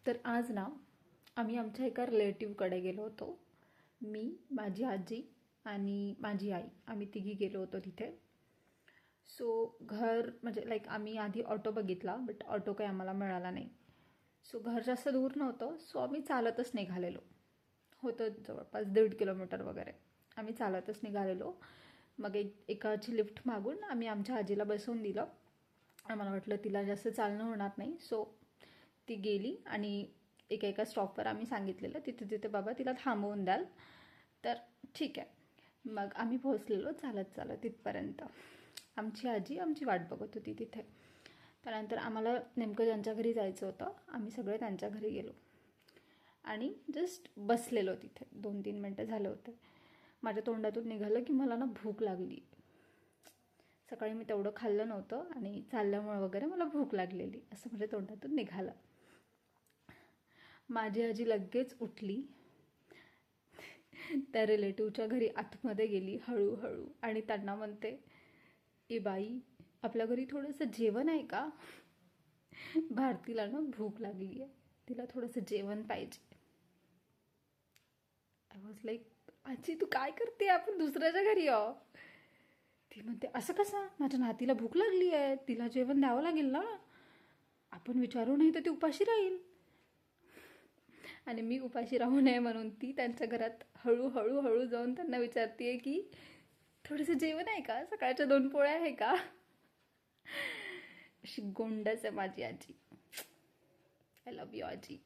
तर आज ना आम्ही आमच्या एका रिलेटिव्हकडे गेलो होतो. मी, माझी आजी आणि माझी आई, आम्ही तिघी गेलो होतो तिथे. सो घर म्हणजे लाईक आम्ही आधी ऑटो बघितला, बट ऑटो काही आम्हाला मिळाला नाही. सो घर जास्त दूर नव्हतं, सो आम्ही चालतच निघालेलो. होतं जवळपास 1.5 किलोमीटर वगैरे. आम्ही चालतच निघालेलो. मग एकाची लिफ्ट मागून आम्ही आमच्या आजीला बसवून दिलं. आम्हाला वाटलं तिला जास्त चालणं होणार नाही, सो ती गेली आणि एका स्टॉपवर आम्ही सांगितलेलं तिथे तिथे बाबा तिला थांबवून द्याल, तर ठीक आहे. मग आम्ही पोहोचलेलो चालत चालत तिथपर्यंत. आमची आजी आमची वाट बघत होती तिथे. त्यानंतर आम्हाला नेमकं ज्यांच्या घरी जायचं होतं, आम्ही सगळे त्यांच्या घरी गेलो आणि जस्ट बसलेलो तिथे. 2-3 मिनटं झालं होतं. माझ्या तोंडातून निघालं की मला ना भूक लागली. सकाळी मी तेवढं खाल्लं नव्हतं आणि चालल्यामुळे वगैरे मला भूक लागलेली, असं माझ्या तोंडातून निघालं. माझी आजी लगेच उठली, त्या रिलेटिव्हच्या घरी आतमध्ये गेली हळूहळू आणि त्यांना म्हणते, ए बाई, आपल्या घरी थोडंसं जेवण आहे का? भारतीला ना भूक लागली आहे, तिला थोडंसं जेवण पाहिजे. आय वॉज लाईक, आजी तू काय करते, आपण दुसऱ्याच्या घरी आहो. ती म्हणते, असं कसं? माझ्या नातीला भूक लागली आहे, तिला जेवण द्यावं लागेल ना, आपण विचारू नाही तर ती उपाशी राहील. आणि मी उपाशी राहू नये म्हणून ती त्यांच्या घरात हळूहळू जाऊन त्यांना विचारते की थोडंसं जेवण आहे का, सकाळच्या 2 पोळ्या आहे का. अशी गोंडच आहे माझी आजी. आय लव्ह यू आजी.